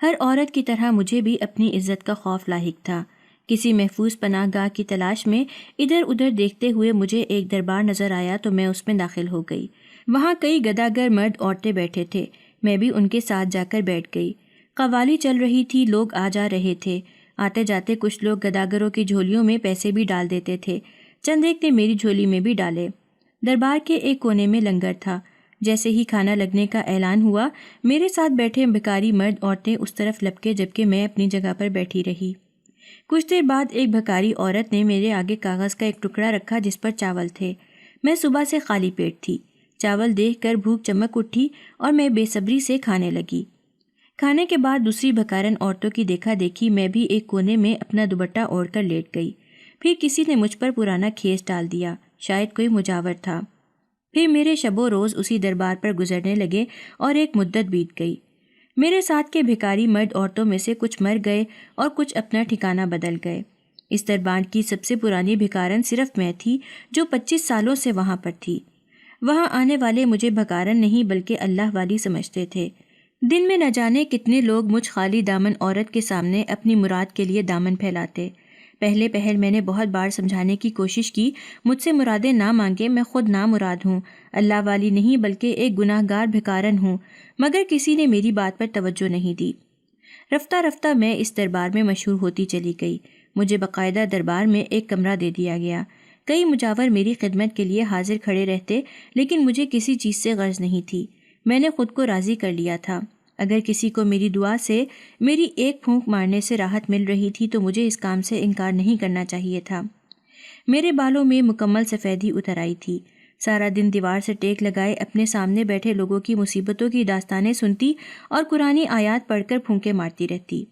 ہر عورت کی طرح مجھے بھی اپنی عزت کا خوف لاحق تھا۔ کسی محفوظ پناہ گاہ کی تلاش میں ادھر ادھر دیکھتے ہوئے مجھے ایک دربار نظر آیا تو میں اس میں داخل ہو گئی۔ وہاں کئی گداگر مرد عورتیں بیٹھے تھے۔ میں بھی ان کے ساتھ جا کر بیٹھ گئی۔ قوالی چل رہی تھی، لوگ آ جا رہے تھے۔ آتے جاتے کچھ لوگ گداگروں کی جھولیوں میں پیسے بھی ڈال دیتے تھے۔ چند ایک نے میری جھولی میں بھی ڈالے۔ دربار کے ایک کونے میں لنگر تھا۔ جیسے ہی کھانا لگنے کا اعلان ہوا، میرے ساتھ بیٹھے بھکاری مرد عورتیں اس طرف لپکے جبکہ میں اپنی جگہ پر بیٹھی رہی۔ کچھ دیر بعد ایک بھکاری عورت نے میرے آگے کاغذ کا ایک ٹکڑا رکھا جس پر چاول تھے۔ میں صبح سے خالی پیٹ تھی۔ چاول دیکھ کر بھوک چمک اٹھی اور میں بے صبری سے کھانے لگی۔ کھانے کے بعد دوسری بھکارن عورتوں کی دیکھا دیکھی میں بھی ایک کونے میں اپنا دوپٹہ اوڑھ کر لیٹ گئی۔ پھر کسی نے مجھ پر پرانا کھیس ڈال دیا، شاید کوئی مجاور تھا۔ پھر میرے شب و روز اسی دربار پر گزرنے لگے اور ایک مدت بیت گئی۔ میرے ساتھ کے بھکاری مرد عورتوں میں سے کچھ مر گئے اور کچھ اپنا ٹھکانہ بدل گئے۔ اس دربار کی سب سے پرانی بھکارن صرف میں تھی جو 25 سالوں سے وہاں پر تھی۔ وہاں آنے والے مجھے بھکارن نہیں بلکہ اللہ والی سمجھتے تھے۔ دن میں نہ جانے کتنے لوگ مجھ خالی دامن عورت کے سامنے اپنی مراد کے لیے دامن پھیلاتے۔ پہلے میں نے بہت بار سمجھانے کی کوشش کی، مجھ سے مرادیں نہ مانگے، میں خود نامراد ہوں، اللہ والی نہیں بلکہ ایک گناہ گار بھکارن ہوں، مگر کسی نے میری بات پر توجہ نہیں دی۔ رفتہ رفتہ میں اس دربار میں مشہور ہوتی چلی گئی۔ مجھے باقاعدہ دربار میں ایک کمرہ دے دیا گیا۔ کئی مجاور میری خدمت کے لیے حاضر کھڑے رہتے، لیکن مجھے کسی چیز سے غرض نہیں تھی۔ میں نے خود کو راضی کر لیا تھا۔ اگر کسی کو میری دعا سے، میری ایک پھونک مارنے سے راحت مل رہی تھی تو مجھے اس کام سے انکار نہیں کرنا چاہیے تھا۔ میرے بالوں میں مکمل سفیدی اتر آئی تھی۔ سارا دن دیوار سے ٹیک لگائے اپنے سامنے بیٹھے لوگوں کی مصیبتوں کی داستانیں سنتی اور قرآنی آیات پڑھ کر پھونکے مارتی رہتی۔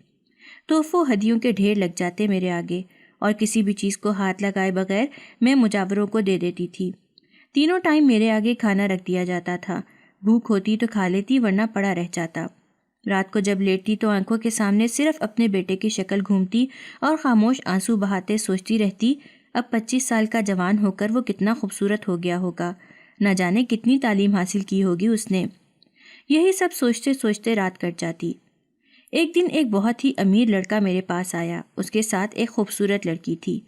تحفوں ہدیوں کے ڈھیر لگ جاتے میرے آگے، اور کسی بھی چیز کو ہاتھ لگائے بغیر میں مجاوروں کو دے دیتی تھی۔ تینوں ٹائم میرے آگے کھانا رکھ دیا جاتا تھا۔ بھوک ہوتی تو کھا لیتی ورنہ پڑا رہ جاتا۔ رات کو جب لیٹتی تو آنکھوں کے سامنے صرف اپنے بیٹے کی شکل گھومتی اور خاموش آنسو بہاتے سوچتی رہتی اب 25 سال کا جوان ہو کر وہ کتنا خوبصورت ہو گیا ہوگا، نہ جانے کتنی تعلیم حاصل کی ہوگی اس نے۔ یہی سب سوچتے سوچتے رات کٹ جاتی۔ ایک دن ایک بہت ہی امیر لڑکا میرے پاس آیا، اس کے ساتھ ایک خوبصورت لڑکی تھی،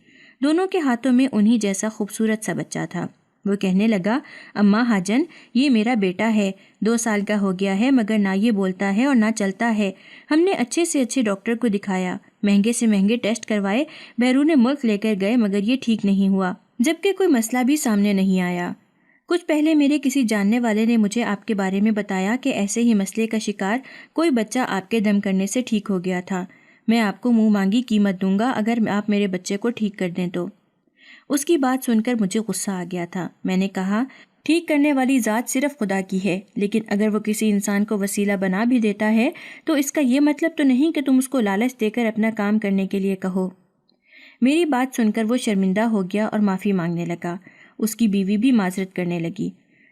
دونوں کے ہاتھوں میں انہی جیسا خوبصورت سا بچہ تھا۔ وہ کہنے لگا، اماں حاجن یہ میرا بیٹا ہے، 2 سال کا ہو گیا ہے مگر نہ یہ بولتا ہے اور نہ چلتا ہے۔ ہم نے اچھے سے اچھے ڈاکٹر کو دکھایا، مہنگے سے مہنگے ٹیسٹ کروائے، بیرون ملک لے کر گئے مگر یہ ٹھیک نہیں ہوا، جبکہ کوئی مسئلہ بھی سامنے نہیں آیا۔ کچھ پہلے میرے کسی جاننے والے نے مجھے آپ کے بارے میں بتایا کہ ایسے ہی مسئلے کا شکار کوئی بچہ آپ کے دم کرنے سے ٹھیک ہو گیا تھا۔ میں آپ کو منہ مانگی قیمت دوں گا اگر آپ میرے بچے کو ٹھیک کر دیں تو۔ اس کی بات سن کر مجھے غصہ آ گیا تھا۔ میں نے کہا، ٹھیک کرنے والی ذات صرف خدا کی ہے، لیکن اگر وہ کسی انسان کو وسیلہ بنا بھی دیتا ہے تو اس کا یہ مطلب تو نہیں کہ تم اس کو لالچ دے کر اپنا کام کرنے کے لیے کہو۔ میری بات سن کر وہ شرمندہ ہو گیا اور معافی مانگنے لگا۔ اس کی بیوی بھی معذرت کرنے لگی۔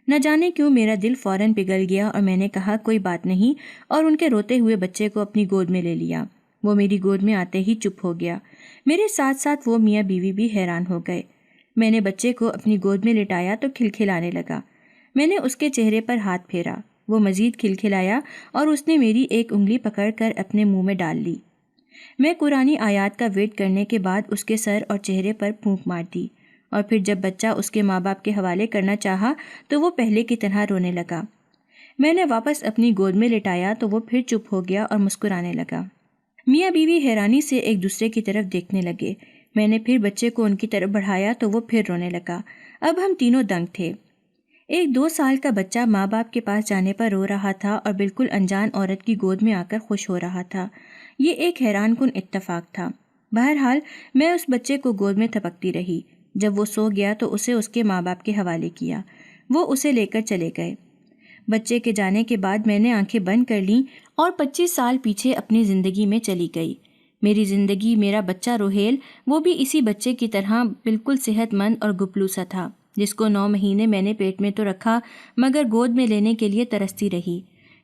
نہ جانے کیوں میرا دل فوراً پگھل گیا اور میں نے کہا کوئی بات نہیں، اور ان کے روتے ہوئے بچے کو اپنی گود میں لے لیا۔ وہ میری گود میں آتے ہی چپ ہو گیا۔ میرے ساتھ ساتھ وہ میاں بیوی بھی حیران ہو گئے۔ میں نے بچے کو اپنی گود میں لٹایا تو کھلکھلانے لگا۔ میں نے اس کے چہرے پر ہاتھ پھیرا، وہ مزید کھلکھلایا اور اس نے میری ایک انگلی پکڑ کر اپنے منہ میں ڈال لی۔ میں قرآنی آیات کا ویٹ کرنے کے بعد اس کے سر اور چہرے پر پھونک مار دی، اور پھر جب بچہ اس کے ماں باپ کے حوالے کرنا چاہا تو وہ پہلے کی طرح رونے لگا۔ میں نے واپس اپنی گود میں لٹایا تو وہ پھر چپ ہو گیا اور مسکرانے لگا۔ میاں بیوی حیرانی سے ایک دوسرے کی طرف دیکھنے لگے۔ میں نے پھر بچے کو ان کی طرف بڑھایا تو وہ پھر رونے لگا۔ اب ہم تینوں دنگ تھے۔ ایک 2 سال کا بچہ ماں باپ کے پاس جانے پر رو رہا تھا اور بالکل انجان عورت کی گود میں آ کر خوش ہو رہا تھا۔ یہ ایک حیران کن اتفاق تھا۔ بہرحال میں اس بچے کو گود میں تھپکتی رہی۔ جب وہ سو گیا تو اسے اس کے ماں باپ کے حوالے کیا۔ وہ اسے لے کر چلے گئے۔ بچے کے جانے کے بعد میں نے آنکھیں بند کر لیں اور 25 سال پیچھے اپنی زندگی میں چلی گئی۔ میری زندگی، میرا بچہ روہیل، وہ بھی اسی بچے کی طرح بالکل صحت مند اور گپلو سا تھا، جس کو 9 مہینے میں نے پیٹ میں تو رکھا مگر گود میں لینے کے لیے ترستی رہی۔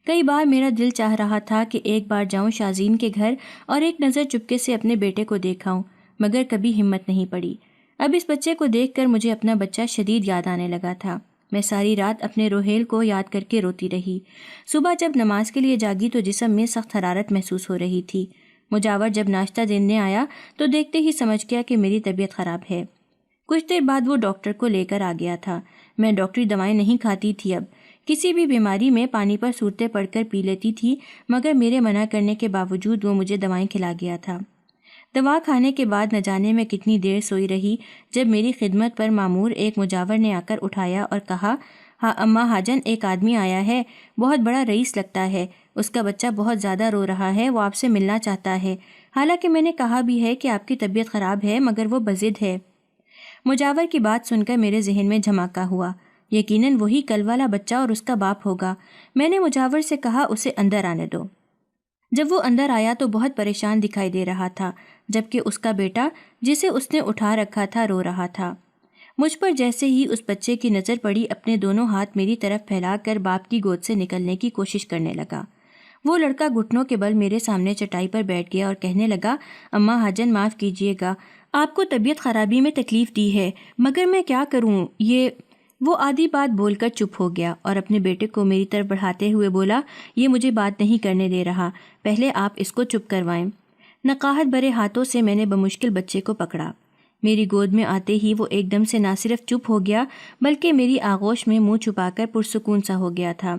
کئی بار میرا دل چاہ رہا تھا کہ ایک بار جاؤں شازین کے گھر اور ایک نظر چپکے سے اپنے بیٹے کو دیکھاؤں، مگر کبھی ہمت نہیں پڑی۔ اب اس بچے کو دیکھ کر مجھے اپنا بچہ شدید یاد آنے لگا تھا۔ میں ساری رات اپنے روہیل کو یاد کر کے روتی رہی۔ صبح جب نماز کے لیے جاگی تو جسم میں سخت حرارت محسوس ہو رہی تھی۔ مجاور جب ناشتہ دینے آیا تو دیکھتے ہی سمجھ گیا کہ میری طبیعت خراب ہے۔ کچھ دیر بعد وہ ڈاکٹر کو لے کر آ گیا تھا۔ میں ڈاکٹری دوائیں نہیں کھاتی تھی، اب کسی بھی بیماری میں پانی پر صورتیں پڑھ کر پی لیتی تھی، مگر میرے منع کرنے کے باوجود وہ مجھے دوائیں کھلا گیا تھا۔ دوا کھانے کے بعد نہ جانے میں کتنی دیر سوئی رہی، جب میری خدمت پر مامور ایک مجاور نے آ کر اٹھایا اور کہا، ہاں اماں حاجن، ایک آدمی آیا ہے، بہت بڑا رئیس لگتا ہے، اس کا بچہ بہت زیادہ رو رہا ہے، وہ آپ سے ملنا چاہتا ہے، حالانکہ میں نے کہا بھی ہے کہ آپ کی طبیعت خراب ہے مگر وہ بضد ہے۔ مجاور کی بات سن کر میرے ذہن میں دھماکہ ہوا۔ یقیناً وہی کل والا بچہ اور اس کا باپ ہوگا۔ میں نے مجاور سے کہا، اسے اندر آنے دو۔ جب وہ اندر آیا تو بہت پریشان دکھائی دے رہا تھا، جبکہ اس کا بیٹا، جسے اس نے اٹھا رکھا تھا، رو رہا تھا۔ مجھ پر جیسے ہی اس بچے کی نظر پڑی، اپنے دونوں ہاتھ میری طرف پھیلا کر باپ کی گود سے نکلنے کی کوشش کرنے لگا۔ وہ لڑکا گھٹنوں کے بل میرے سامنے چٹائی پر بیٹھ گیا اور کہنے لگا، اماں حاجن معاف کیجیے گا، آپ کو طبیعت خرابی میں تکلیف دی ہے، مگر میں کیا کروں، یہ… وہ آدھی بات بول کر چپ ہو گیا اور اپنے بیٹے کو میری طرف بڑھاتے ہوئے بولا، یہ مجھے بات نہیں کرنے دے رہا، پہلے آپ اس کو چپ کروائیں۔ نقاہت بھرے ہاتھوں سے میں نے بمشکل بچے کو پکڑا۔ میری گود میں آتے ہی وہ ایک دم سے نہ صرف چپ ہو گیا بلکہ میری آغوش میں منہ چھپا کر پرسکون سا ہو گیا تھا،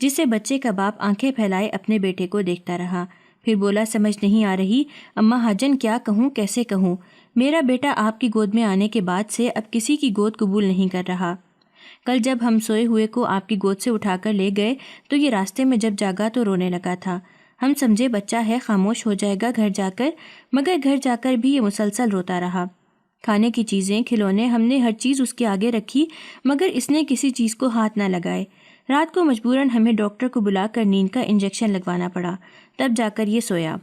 جس سے بچے کا باپ آنکھیں پھیلائے اپنے بیٹے کو دیکھتا رہا۔ پھر بولا، سمجھ نہیں آ رہی اماں حاجن، کیا کہوں، کیسے کہوں، میرا بیٹا آپ کی گود میں آنے کے بعد سے اب کسی کی گود قبول نہیں کر رہا۔ کل جب ہم سوئے ہوئے کو آپ کی گود سے اٹھا کر لے گئے تو یہ راستے میں جب جاگا تو رونے لگا تھا۔ ہم سمجھے بچہ ہے، خاموش ہو جائے گا گھر جا کر، مگر گھر جا کر بھی یہ مسلسل روتا رہا۔ کھانے کی چیزیں، کھلونے، ہم نے ہر چیز اس کے آگے رکھی مگر اس نے کسی چیز کو ہاتھ نہ لگائے۔ رات کو مجبوراً ہمیں ڈاکٹر کو بلا کر نیند کا انجیکشن لگوانا پڑا، تب جا کر یہ سویا۔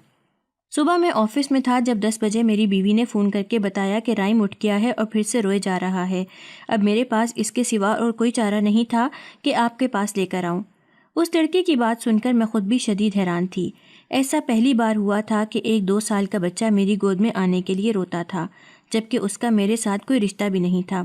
صبح میں آفس میں تھا جب 10 بجے میری بیوی نے فون کر کے بتایا کہ رائم اٹھ گیا ہے اور پھر سے روئے جا رہا ہے۔ اب میرے پاس اس کے سوا اور کوئی چارہ نہیں تھا کہ آپ کے پاس لے کر آؤں۔ اس لڑکی کی بات سن کر میں خود بھی شدید حیران تھی۔ ایسا پہلی بار ہوا تھا کہ ایک 2 سال کا بچہ میری گود میں آنے کے لیے روتا تھا، جبکہ اس کا میرے ساتھ کوئی رشتہ بھی نہیں تھا۔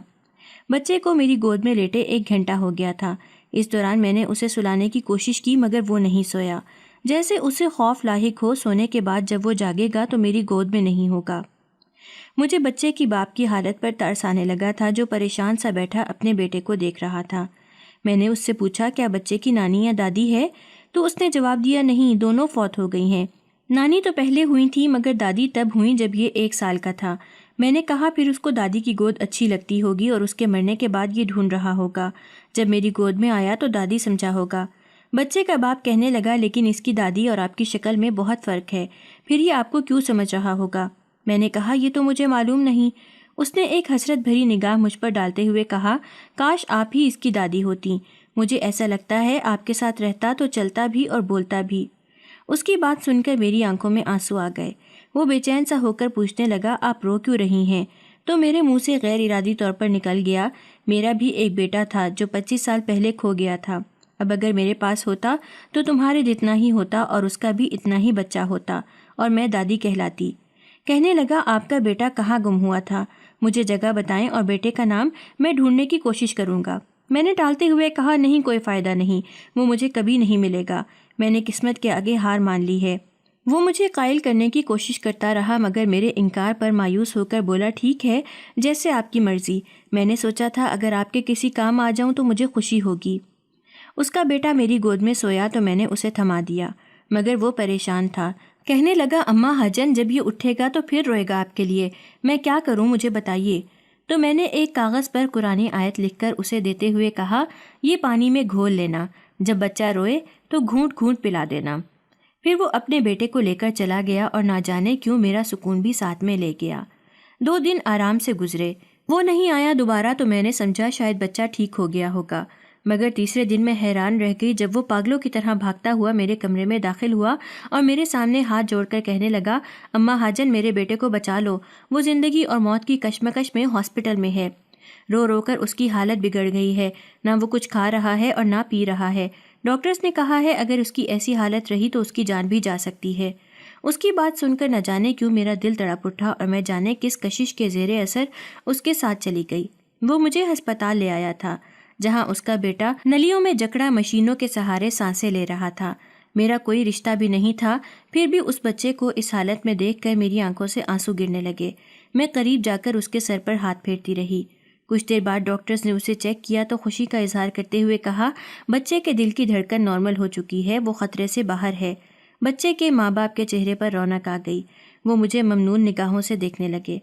بچے کو میری گود میں لیٹے 1 گھنٹہ ہو گیا تھا۔ اس دوران میں نے اسے سلانے کی کوشش کی مگر وہ نہیں سویا، جیسے اسے خوف لاحق ہو سونے کے بعد جب وہ جاگے گا تو میری گود میں نہیں ہوگا۔ مجھے بچے کی باپ کی حالت پر ترس آنے لگا تھا، جو پریشان سا بیٹھا اپنے بیٹے کو دیکھ رہا تھا۔ میں نے اس سے پوچھا کیا بچے کی نانی یا دادی ہے؟ تو اس نے جواب دیا نہیں، دونوں فوت ہو گئی ہیں۔ نانی تو پہلے ہوئی تھی مگر دادی تب ہوئیں جب یہ 1 سال کا تھا۔ میں نے کہا پھر اس کو دادی کی گود اچھی لگتی ہوگی اور اس کے مرنے کے بعد یہ ڈھونڈ رہا ہوگا، جب میری گود میں آیا تو دادی سمجھا ہوگا۔ بچے کا باپ کہنے لگا لیکن اس کی دادی اور آپ کی شکل میں بہت فرق ہے، پھر یہ آپ کو کیوں سمجھ رہا ہوگا؟ میں نے کہا یہ تو مجھے معلوم نہیں۔ اس نے ایک حسرت بھری نگاہ مجھ پر ڈالتے ہوئے کہا کاش آپ ہی اس کی دادی ہوتی، مجھے ایسا لگتا ہے آپ کے ساتھ رہتا تو چلتا بھی اور بولتا بھی۔ اس کی بات سن کر میری آنکھوں میں آنسو آ گئے۔ وہ بے چین سا ہو کر پوچھنے لگا آپ رو کیوں رہی ہیں؟ تو میرے منہ سے غیر ارادی طور پر نکل گیا میرا بھی ایک بیٹا تھا جو 25 سال پہلے کھو گیا تھا۔ اب اگر میرے پاس ہوتا تو تمہارے جتنا ہی ہوتا اور اس کا بھی اتنا ہی بچہ ہوتا اور میں دادی کہلاتی۔ کہنے لگا آپ کا بیٹا کہاں گم ہوا تھا؟ مجھے جگہ بتائیں اور بیٹے کا نام میں ڈھونڈنے کی کوشش کروں گا۔ میں نے ٹالتے ہوئے کہا نہیں، کوئی فائدہ نہیں، وہ مجھے کبھی نہیں ملے گا، میں نے قسمت کے آگے ہار مان لی ہے۔ وہ مجھے قائل کرنے کی کوشش کرتا رہا مگر میرے انکار پر مایوس ہو کر بولا ٹھیک ہے، جیسے آپ کی مرضی۔ میں نے سوچا تھا اگر آپ کے کسی کام آ جاؤں تو مجھے خوشی ہوگی۔ اس کا بیٹا میری گود میں سویا تو میں نے اسے تھما دیا مگر وہ پریشان تھا۔ کہنے لگا اماں حجن جب یہ اٹھے گا تو پھر روئے گا آپ کے لیے، میں کیا کروں مجھے بتائیے۔ تو میں نے ایک کاغذ پر قرآن آیت لکھ کر اسے دیتے ہوئے کہا یہ پانی میں گھول لینا، جب بچہ روئے تو گھونٹ گھونٹ پلا دینا۔ پھر وہ اپنے بیٹے کو لے کر چلا گیا اور نہ جانے کیوں میرا سکون بھی ساتھ میں لے گیا۔ 2 دن آرام سے گزرے، وہ نہیں آیا دوبارہ تو میں نے سمجھا شاید بچہ ٹھیک ہو گیا ہوگا، مگر تیسرے دن میں حیران رہ گئی جب وہ پاگلوں کی طرح بھاگتا ہوا میرے کمرے میں داخل ہوا اور میرے سامنے ہاتھ جوڑ کر کہنے لگا اماں حاجن میرے بیٹے کو بچا لو، وہ زندگی اور موت کی کشمکش میں ہاسپٹل میں ہے۔ رو رو کر اس کی حالت بگڑ گئی ہے، نہ وہ کچھ کھا رہا ہے اور نہ پی رہا ہے۔ ڈاکٹرز نے کہا ہے اگر اس کی ایسی حالت رہی تو اس کی جان بھی جا سکتی ہے۔ اس کی بات سن کر نہ جانے کیوں میرا دل تڑپ اٹھا اور میں جانے کس کشش کے زیر اثر اس کے ساتھ چلی گئی۔ وہ مجھے ہسپتال لے آیا تھا جہاں اس کا بیٹا نلیوں میں جکڑا مشینوں کے سہارے سانسیں لے رہا تھا۔ میرا کوئی رشتہ بھی نہیں تھا، پھر بھی اس بچے کو اس حالت میں دیکھ کر میری آنکھوں سے آنسو گرنے لگے۔ میں قریب جا کر اس کے سر پر ہاتھ پھیرتی رہی۔ کچھ دیر بعد ڈاکٹرز نے اسے چیک کیا تو خوشی کا اظہار کرتے ہوئے کہا بچے کے دل کی دھڑکن نارمل ہو چکی ہے، وہ خطرے سے باہر ہے۔ بچے کے ماں باپ کے چہرے پر رونق آ گئی، وہ مجھے ممنون نگاہوں سے دیکھنے لگے۔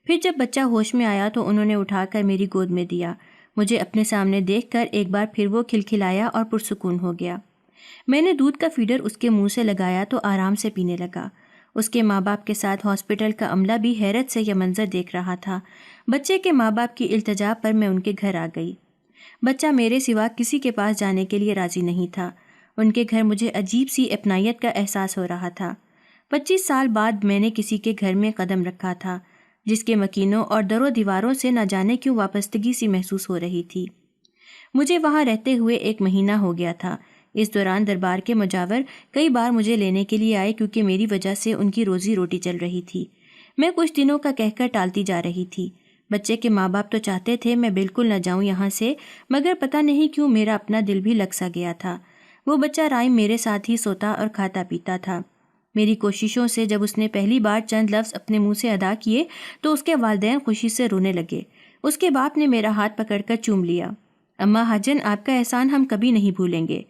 پھر جب بچہ ہوش میں آیا تو انہوں نے اٹھا کر میری گود میں دیا۔ مجھے اپنے سامنے دیکھ کر ایک بار پھر وہ کھلکھلایا اور پرسکون ہو گیا۔ میں نے دودھ کا فیڈر اس کے منہ سے لگایا تو آرام سے پینے لگا۔ اس کے ماں باپ کے ساتھ ہاسپٹل کا عملہ بھی حیرت سے یہ منظر دیکھ رہا تھا۔ بچے کے ماں باپ کی التجا پر میں ان کے گھر آ گئی۔ بچہ میرے سوا کسی کے پاس جانے کے لیے راضی نہیں تھا۔ ان کے گھر مجھے عجیب سی اپنائیت کا احساس ہو رہا تھا۔ 25 سال بعد میں نے کسی کے گھر میں قدم رکھا تھا جس کے مکینوں اور در و دیواروں سے نہ جانے کیوں وابستگی سی محسوس ہو رہی تھی۔ مجھے وہاں رہتے ہوئے 1 مہینہ ہو گیا تھا۔ اس دوران دربار کے مجاور کئی بار مجھے لینے کے لیے آئے کیونکہ میری وجہ سے ان کی روزی روٹی چل رہی تھی۔ میں کچھ دنوں کا کہہ کر ٹالتی جا رہی تھی۔ بچے کے ماں باپ تو چاہتے تھے میں بالکل نہ جاؤں یہاں سے، مگر پتہ نہیں کیوں میرا اپنا دل بھی لگ سا گیا تھا۔ وہ بچہ رائم میرے ساتھ ہی سوتا اور کھاتا پیتا تھا۔ میری کوششوں سے جب اس نے پہلی بار چند لفظ اپنے منہ سے ادا کیے تو اس کے والدین خوشی سے رونے لگے۔ اس کے باپ نے میرا ہاتھ پکڑ کر چوم لیا۔ اماں حجن آپ کا احسان ہم کبھی نہیں بھولیں گے۔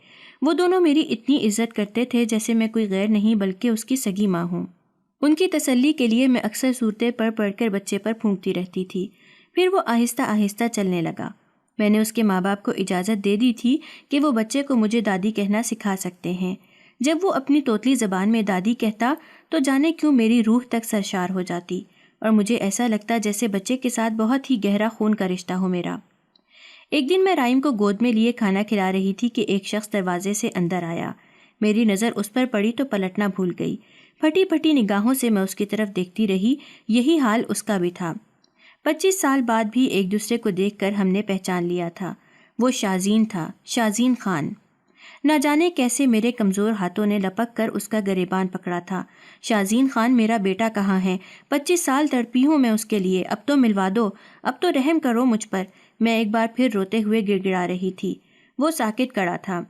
وہ دونوں میری اتنی عزت کرتے تھے جیسے میں کوئی غیر نہیں بلکہ اس کی سگی ماں ہوں۔ ان کی تسلی کے لیے میں اکثر صورتیں پڑھ کر بچے پر پھونکتی رہتی تھی۔ پھر وہ آہستہ آہستہ چلنے لگا۔ میں نے اس کے ماں باپ کو اجازت دے دی تھی کہ وہ بچے کو مجھے دادی کہنا سکھا سکتے ہیں۔ جب وہ اپنی توتلی زبان میں دادی کہتا تو جانے کیوں میری روح تک سرشار ہو جاتی اور مجھے ایسا لگتا جیسے بچے کے ساتھ بہت ہی گہرا خون کا رشتہ ہو میرا۔ ایک دن میں رائم کو گود میں لیے کھانا کھلا رہی تھی کہ ایک شخص دروازے سے اندر آیا۔ میری نظر اس پر پڑی تو پلٹنا بھول گئی۔ پھٹی پھٹی نگاہوں سے میں اس کی طرف دیکھتی رہی، یہی حال اس کا بھی تھا۔ 25 سال بعد بھی ایک دوسرے کو دیکھ کر ہم نے پہچان لیا تھا، وہ شازین تھا، شازین خان۔ نہ جانے کیسے میرے کمزور ہاتھوں نے لپک کر اس کا گریبان پکڑا تھا۔ شازین خان، میرا بیٹا کہاں ہے؟ 25 سال تڑپی ہوں میں اس کے لیے، اب تو ملوا دو، اب تو رحم کرو مجھ پر۔ میں ایک بار پھر روتے ہوئے گڑ گڑا رہی تھی۔ وہ ساکت کڑا تھا۔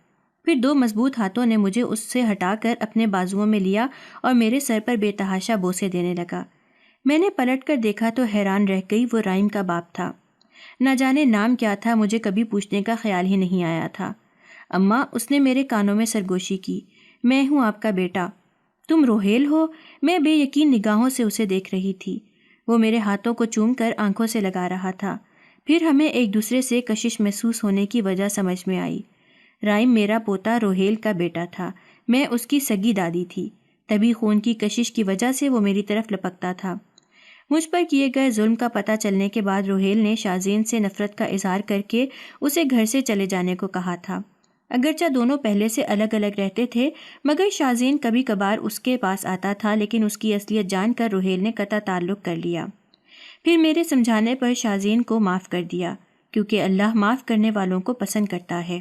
پھر 2 مضبوط ہاتھوں نے مجھے اس سے ہٹا کر اپنے بازوؤں میں لیا اور میرے سر پر بے تحاشا بوسے دینے لگا۔ میں نے پلٹ کر دیکھا تو حیران رہ گئی، وہ رائم کا باپ تھا۔ نہ جانے نام کیا تھا، مجھے کبھی پوچھنے کا خیال ہی نہیں آیا تھا۔ اماں، اس نے میرے کانوں میں سرگوشی کی، میں ہوں آپ کا بیٹا۔ تم روہیل ہو؟ میں بے یقین نگاہوں سے اسے دیکھ رہی تھی۔ وہ میرے ہاتھوں کو چوم کر آنکھوں سے لگا رہا تھا۔ پھر ہمیں ایک دوسرے سے کشش محسوس ہونے کی وجہ سمجھ میں آئی۔ رائم میرا پوتا روہیل کا بیٹا تھا، میں اس کی سگی دادی تھی، تبھی خون کی کشش کی وجہ سے وہ میری طرف لپکتا تھا۔ مجھ پر کیے گئے ظلم کا پتہ چلنے کے بعد روہیل نے شازین سے نفرت کا اظہار کر کے اسے گھر سے چلے جانے کو کہا تھا۔ اگرچہ دونوں پہلے سے الگ الگ رہتے تھے، مگر شازین کبھی کبھار اس کے پاس آتا تھا، لیکن اس کی اصلیت جان کر روہیل نے قطع تعلق کر لیا۔ پھر میرے سمجھانے پر شازین کو معاف کر دیا، کیونکہ اللہ معاف کرنے والوں کو پسند کرتا ہے۔